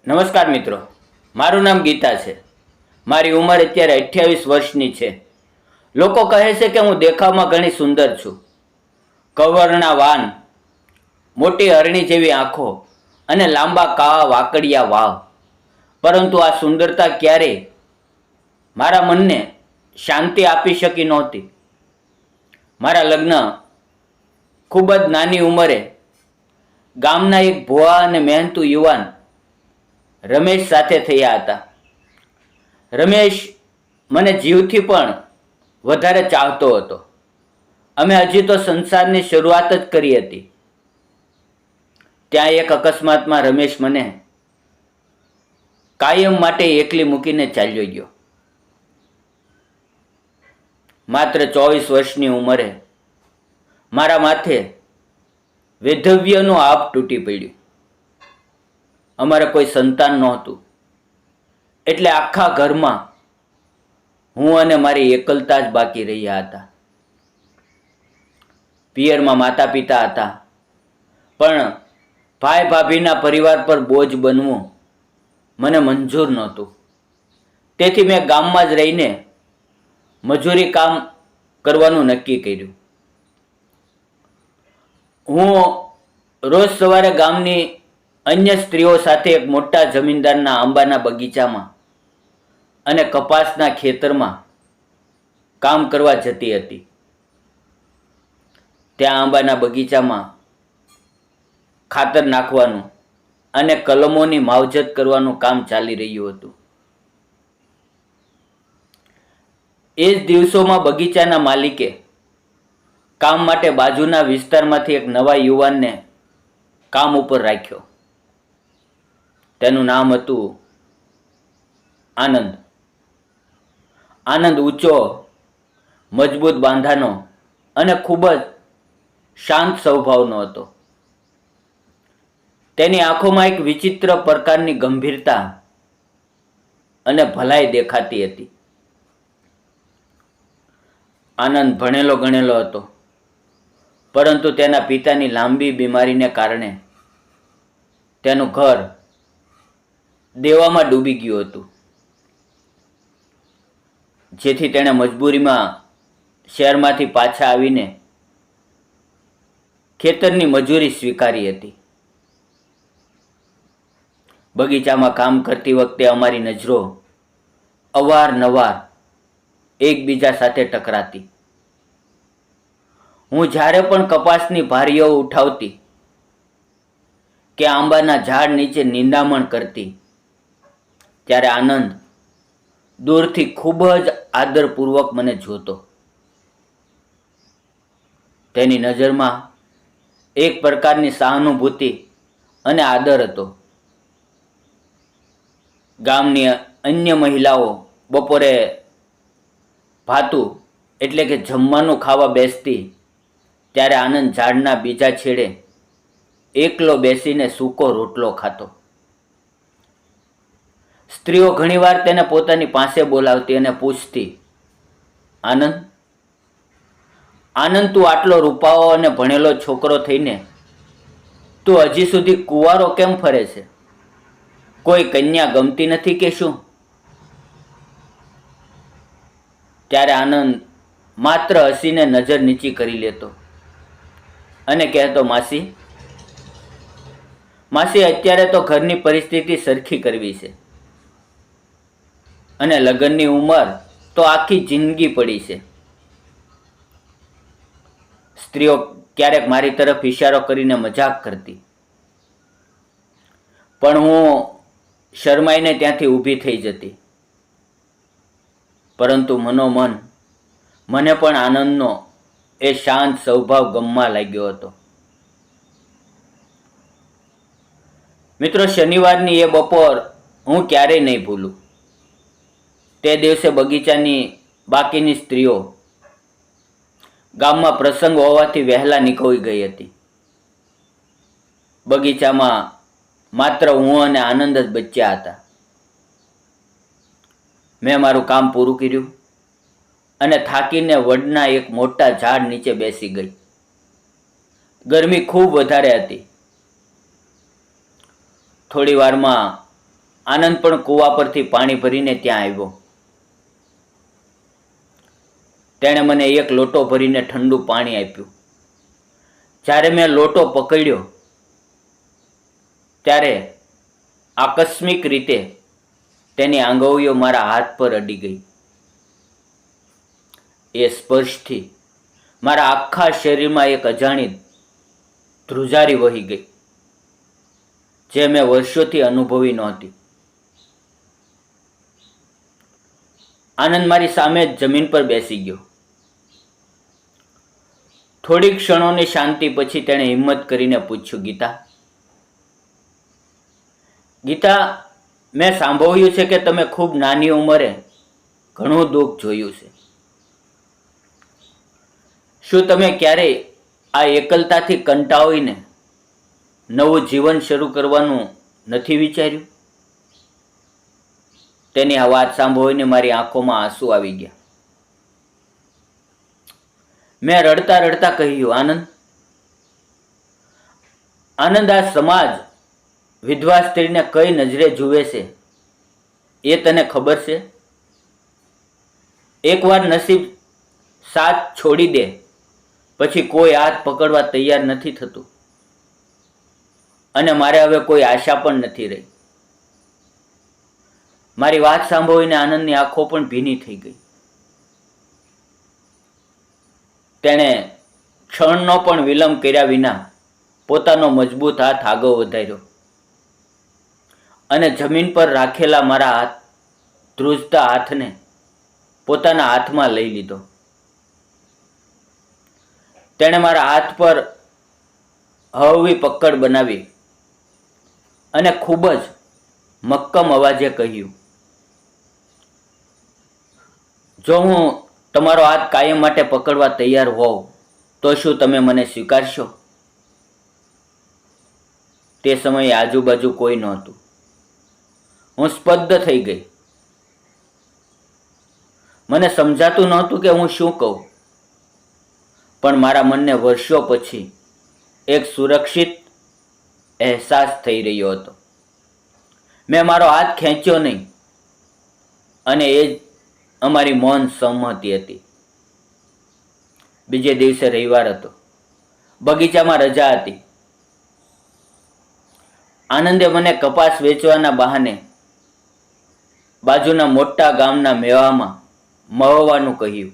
નમસ્કાર મિત્રો, મારું નામ ગીતા છે. મારી ઉંમર અત્યારે 28 વર્ષની છે. લોકો કહે છે કે હું દેખાવમાં ઘણી સુંદર છું. કવરના વાન, મોટી હરણી જેવી આંખો અને લાંબા કાળા વાકડિયા વાળ. પરંતુ આ સુંદરતા ક્યારેય મારા મનને શાંતિ આપી શકી નહોતી. મારા લગ્ન ખૂબ જ નાની ઉંમરે ગામના એક ભોળા અને મહેનતુ યુવાન રમેશ સાથે થયા હતા. રમેશ મને જીવથી પણ વધારે ચાહતો હતો. અમે હજી તો સંસારની શરૂઆત જ કરી હતી. ત્યાં એક અકસ્માતમાં રમેશ મને કાયમ માટે એકલી મૂકીને ચાલ્યો ગયો. માત્ર 24 વર્ષની ઉંમરે મારા માથે વૈધવ્યનું આપ તૂટી પડ્યું. અમારે કોઈ સંતાન નહોતું, એટલે આખા ઘરમાં હું અને મારી એકલતા જ બાકી રહ્યા હતા. પિયરમાં માતા પિતા હતા, પણ ભાઈ ભાભીના પરિવાર પર બોજ બનવું મને મંજૂર નહોતું. તેથી મેં ગામમાં જ રહીને મજૂરી કામ કરવાનું નક્કી કર્યું. હું રોજ સવારે ગામની અન્ય સ્ત્રીઓ સાથે એક મોટા જમીનદારના આંબાના બગીચામાં અને કપાસના ખેતરમાં કામ કરવા જતી હતી. ત્યાં આંબાના બગીચામાં ખાતર નાખવાનું અને કલમોની માવજત કરવાનું કામ ચાલી રહ્યું હતું. એ જ દિવસોમાં બગીચાના માલિકે કામ માટે બાજુના વિસ્તારમાંથી એક નવા યુવાનને કામ ઉપર રાખ્યો. તેનું નામ હતું આનંદ. આનંદ ઊંચો, મજબૂત બાંધાનો અને ખૂબ જ શાંત સ્વભાવનો હતો. તેની આંખોમાં એક વિચિત્ર પ્રકારની ગંભીરતા અને ભલાઈ દેખાતી હતી. આનંદ ભણેલો ગણેલો હતો, પરંતુ તેના પિતાની લાંબી બીમારીને કારણે તેનું ઘર દેવામાં ડૂબી ગયું હતું. જેથી તેણે મજબૂરીમાં શહેરમાંથી પાછા આવીને ખેતરની મજૂરી સ્વીકારી હતી. બગીચામાં કામ કરતી વખતે અમારી નજરો અવારનવાર એકબીજા સાથે ટકરાતી. હું જ્યારે પણ કપાસની ભારીઓ ઉઠાવતી કે આંબાના ઝાડ નીચે નિંદામણ કરતી, ત્યારે આનંદ દૂરથી ખૂબ જ આદરપૂર્વક મને જોતો. તેની નજરમાં એક પ્રકારની સહાનુભૂતિ અને આદર હતો. ગામની અન્ય મહિલાઓ બપોરે ભાતું એટલે કે જમવાનું ખાવા બેસતી, ત્યારે આનંદ ઝાડના બીજા છેડે એકલો બેસીને સૂકો રોટલો ખાતો. સ્ત્રીઓ ઘણીવાર તેને પોતાની પાસે બોલાવતી અને પૂછતી, આનંદ, આનંદ, તું આટલો રૂપાળો અને ભણેલો છોકરો થઈને તું હજી સુધી કુંવારો કેમ ફરે છે? કોઈ કન્યા ગમતી નથી કે શું? ત્યારે આનંદ માત્ર હસીને નજર નીચી કરી લેતો અને કહેતો, માસી, અત્યારે તો ઘરની પરિસ્થિતિ સરખી કરવી છે અને લગ્નની ઉંમર તો આખી જિંદગી પડી છે. સ્ત્રીઓ ક્યારેક મારી તરફ ઇશારો કરીને મજાક કરતી, પણ હું શરમાઈને ત્યાંથી ઊભી થઈ જતી. પરંતુ મનોમન મને પણ આનંદનો એ શાંત સ્વભાવ ગમવા લાગ્યો હતો. મિત્રો, શનિવારની એ બપોર હું ક્યારેય નહીં ભૂલું. તે દિવસે બગીચાની બાકીની સ્ત્રીઓ ગામમાં પ્રસંગ હોવાથી વહેલા નીકળી ગઈ હતી. બગીચામાં માત્ર હું અને આનંદ જ બચ્યા હતા. મેં મારું કામ પૂરું કર્યું અને થાકીને વડના એક મોટા ઝાડ નીચે બેસી ગઈ. ગરમી ખૂબ વધારે હતી. થોડી વારમાં આનંદ પણ કૂવા પરથી પાણી ભરીને ત્યાં આવ્યો. તેણે મને એક લોટો ભરીને ઠંડુ પાણી આપ્યું. જ્યારે મેં લોટો પકડ્યો ત્યારે આકસ્મિક રીતે તેની આંગળીઓ મારા હાથ પર અડી ગઈ. એ સ્પર્શથી મારા આખા શરીરમાં એક અજાણી ધ્રુજારી વહી ગઈ, જે મેં વર્ષોથી અનુભવી નહોતી. આનંદ મારી સામે જ જમીન પર બેસી ગયો. થોડી ક્ષણોની શાંતિ પછી તેણે હિંમત કરીને પૂછ્યું, ગીતા, મેં સાંભળ્યું છે કે તમે ખૂબ નાની ઉંમરે ઘણું દુઃખ જોયું છે. શું તમે ક્યારેય આ એકલતાથી કંટાળીને નવું જીવન શરૂ કરવાનું નથી વિચાર્યું? તેની આ વાત સાંભળીને મારી આંખોમાં આંસુ આવી ગયા. મેં રડતા રડતા કહ્યું, આનંદ, આ સમાજ વિધવા સ્ત્રીને કઈ નજરે જુએ છે એ તને ખબર છે? એકવાર નસીબ સાથ છોડી દે પછી કોઈ હાથ પકડવા તૈયાર નથી થતું, અને મારે હવે કોઈ આશા પણ નથી રહી. મારી વાત સાંભળીને આનંદની આંખો પણ ભીની થઈ ગઈ. તેણે ક્ષણનો પણ વિલંબ કર્યા વિના પોતાનો મજબૂત હાથ આગળ વધાર્યો અને જમીન પર રાખેલા મારા ધ્રુજતા હાથને પોતાના હાથમાં લઈ લીધો. તેણે મારા હાથ પર હળવી પકડ બનાવી અને ખૂબ જ મક્કમ અવાજે કહ્યું, જો હું તમારો હાથ કાયમ માટે પકડવા તૈયાર હોઉં તો શું તમે મને સ્વીકારશો? તે સમયે આજુબાજુ કોઈ નહોતું. હું સ્તબ્ધ થઈ ગઈ. મને સમજાતું નહોતું કે હું શું કહું, પણ મારા મનને વર્ષો પછી એક સુરક્ષિત અહેસાસ થઈ રહ્યો હતો. મેં મારો હાથ ખેંચ્યો નહીં, અને એ જ અમારી મૌન સહમતિ હતી. બીજે દિવસે રવિવાર હતો. બગીચામાં રજા હતી. આનંદે મને કપાસ વેચવાના બહાને બાજુના મોટા ગામના મેળામાં મળવાનું કહ્યું.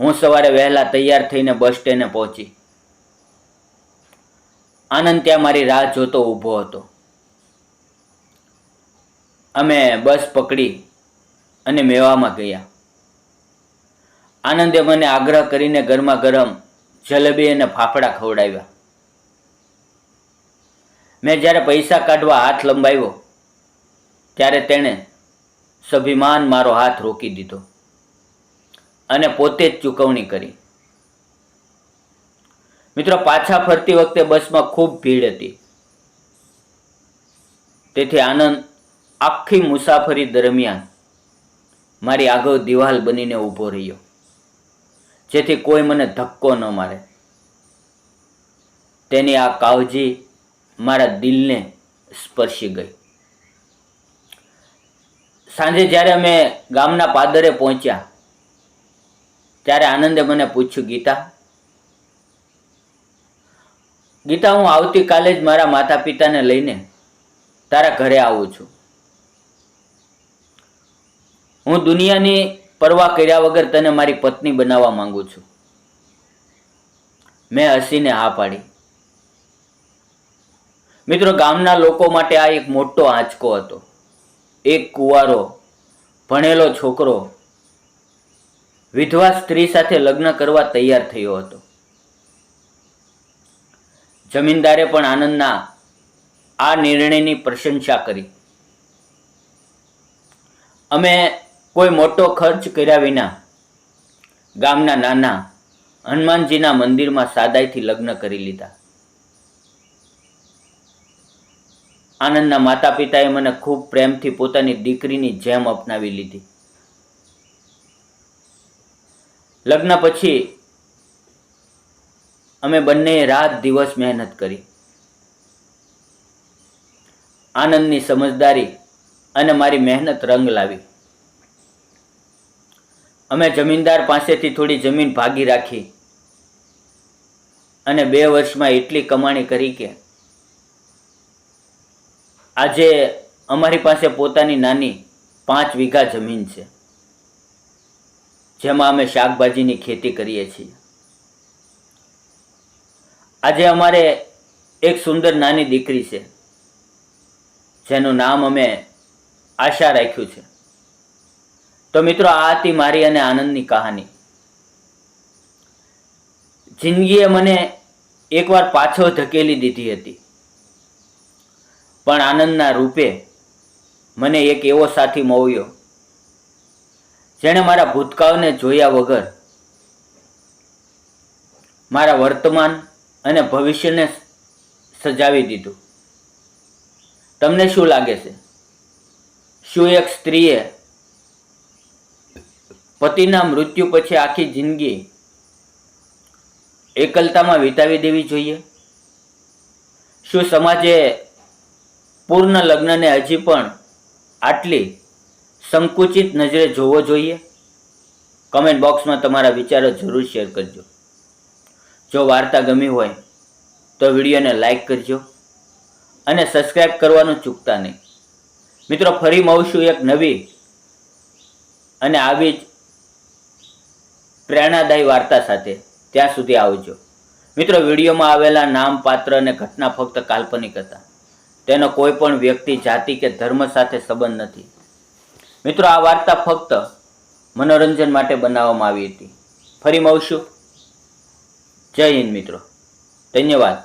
હું સવારે વહેલા તૈયાર થઈને બસ સ્ટેન્ડે પહોંચી. આનંદ ત્યાં મારી રાહ જોતો ઊભો હતો. અમે બસ પકડી અને મેળામાં ગયા. આનંદે મને આગ્રહ કરીને ગરમા ગરમ જલેબી અને ફાફડા ખવડાવ્યા. મેં જ્યારે પૈસા કાઢવા હાથ લંબાવ્યો ત્યારે તેણે સ્વાભિમાન મારો હાથ રોકી દીધો અને પોતે જ ચૂકવણી કરી. મિત્રો, પાછા ફરતી વખતે બસમાં ખૂબ ભીડ હતી. તેથી આનંદ આખી મુસાફરી દરમિયાન મારી આગળ દિવાલ બનીને ઊભો રહ્યો, જેથી કોઈ મને ધક્કો ન મારે. તેની આ કાળજી મારા દિલને સ્પર્શી ગઈ. સાંજે જ્યારે અમે ગામના પાદરે પહોંચ્યા ત્યારે આનંદે મને પૂછ્યું, ગીતા, હું આવતીકાલે જ મારા માતા પિતાને લઈને તારા ઘરે આવું છું. હું દુનિયાની પરવા કર્યા વગર તને મારી પત્ની બનાવવા માંગુ છું. મેં હસીને હા પાડી. મિત્રો, ગામના લોકો માટે આ એક મોટો આંચકો હતો. એક કુંવારો ભણેલો છોકરો વિધવા સ્ત્રી સાથે લગ્ન કરવા તૈયાર થયો હતો. જમીનદારે પણ આનંદના આ નિર્ણયની પ્રશંસા કરી. અમે કોઈ મોટો ખર્ચ કર્યા વિના ગામના નાના હનુમાનજીના મંદિરમાં સાદાઈથી લગ્ન કરી લીધા. આનંદના માતા પિતાએ મને ખૂબ પ્રેમથી પોતાની દીકરીની જેમ અપનાવી લીધી. લગ્ન પછી અમે બંનેએ રાત દિવસ મહેનત કરી. આનંદની સમજદારી અને મારી મહેનત રંગ લાવી. અમે જમીનદાર પાસેથી થોડી જમીન ભાગી રાખી અને 2 વર્ષમાં એટલી કમાણી કરી કે આજે અમારી પાસે પોતાની નાની 5 વીઘા જમીન છે, જેમાં અમે શાકભાજીની ખેતી કરીએ છીએ. આજે અમારે એક સુંદર નાની દીકરી છે, જેનું નામ અમે આશા રાખ્યું છે. તો મિત્રો, આ હતી મારી અને આનંદની કહાની. જિંદગીએ મને એકવાર પાછો ધકેલી દીધી હતી, પણ આનંદના રૂપે મને એક એવો સાથી મળ્યો જેણે મારા ભૂતકાળને જોયા વગર મારા વર્તમાન અને ભવિષ્યને સજાવી દીધું. તમને શું લાગે છે? શું એક સ્ત્રીએ પતિના મૃત્યુ પછી આખી જિંદગી એકલતામાં વિતાવી દેવી જોઈએ? શું સમાજે પૂર્ણ લગ્નને હજી પણ આટલી સંકુચિત નજરે જોવો જોઈએ? કમેન્ટ બોક્સમાં તમારા વિચારો જરૂર શેર કરજો. જો વાર્તા ગમી હોય તો વિડીયોને લાઈક કરજો અને સબસ્ક્રાઈબ કરવાનું ચૂકતા નહીં. મિત્રો, ફરી મળશું એક નવી અને આવી જ પ્રેરણાદાયી વાર્તા સાથે. ત્યાં સુધી આવજો. મિત્રો, વિડીયોમાં આવેલા નામ, પાત્ર અને ઘટના ફક્ત કાલ્પનિક હતા. તેનો કોઈ પણ વ્યક્તિ, જાતિ કે ધર્મ સાથે સંબંધ નથી. મિત્રો, આ વાર્તા ફક્ત મનોરંજન માટે બનાવવામાં આવી હતી. ફરી મળશું. જય હિન્દ મિત્રો. ધન્યવાદ.